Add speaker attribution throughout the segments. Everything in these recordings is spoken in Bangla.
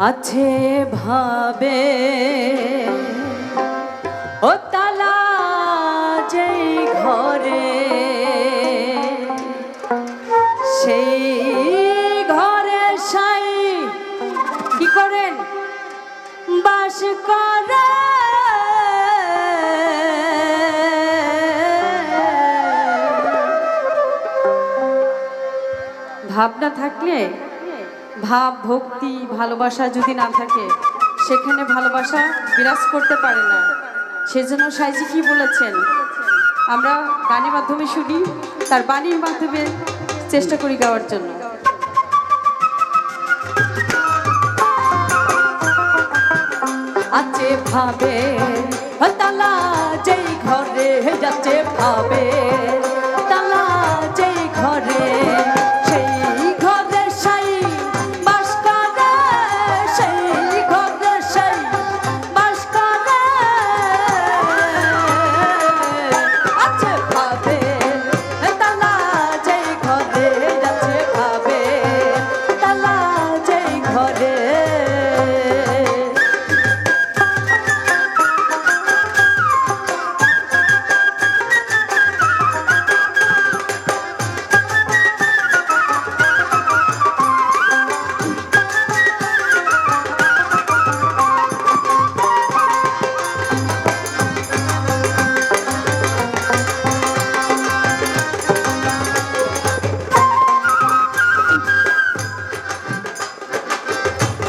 Speaker 1: আছে ভাবে ও তালা যেই ঘরে সেই ঘরে সাই কি করেন বাস করে ভাবনা থাকলে ভাব ভক্তি ভালোবাসা যদি না থাকে সেখানে ভালোবাসা বিরাজ করতে পারে না। সেজন্য সাইজি কি বলেছেন আমরা গানের মাধ্যমে শুনি, তার বাণীর মাধ্যমে চেষ্টা করি গাওয়ার জন্য। আছে ভাবে তালা যেই ঘরে যাচ্ছে ভাবে তালা যেই ঘরে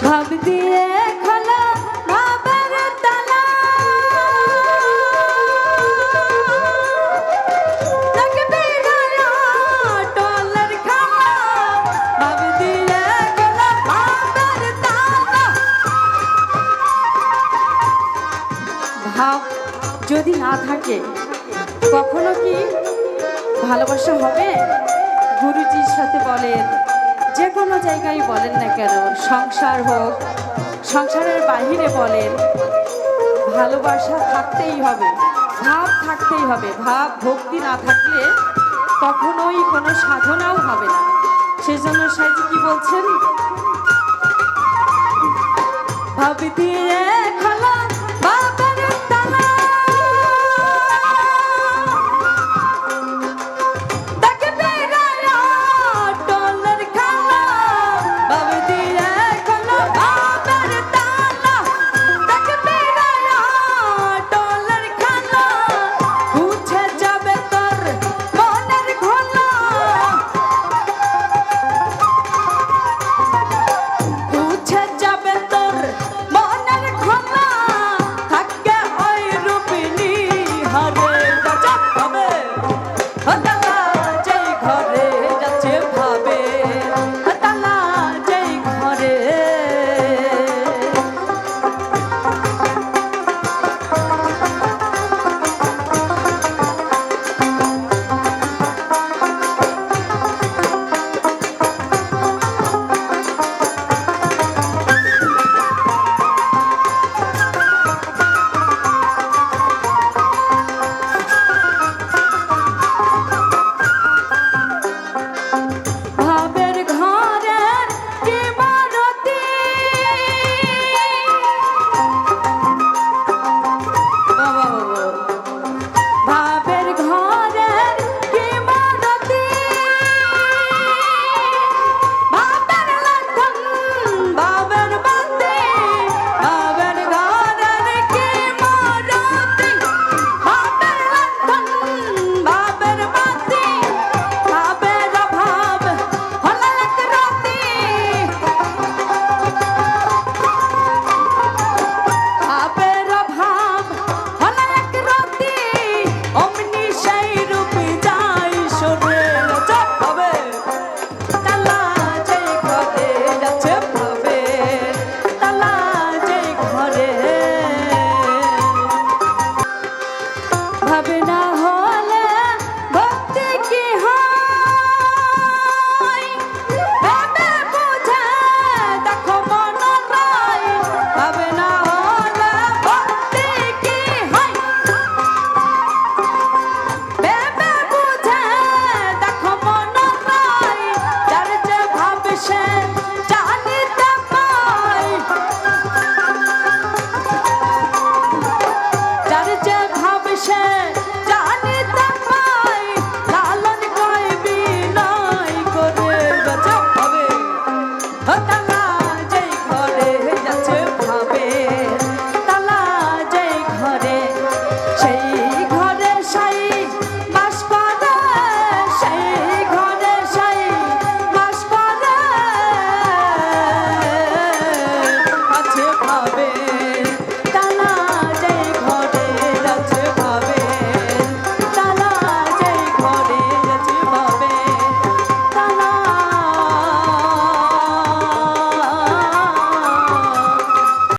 Speaker 1: ভাব দিয়ে খোলা ভাবের তালা লাগবে না টলের খালা ভাব দিয়ে খোলা ভাবের তালা। ভাব যদি না থাকে কখনো কি ভালোবাসা হবে? গুরুজির সাথে বলেন যে কোনো জায়গায় বলেন না কেন, সংসার হোক সংসারের বাহিরে বলেন, ভালোবাসা থাকতেই হবে, ভাব থাকতেই হবে। ভাব ভক্তি না থাকলে কখনোই কোনো সাধনাও হবে না। সেজন্য সাইজি কি বলছেন, ভাব দিয়ে খোলা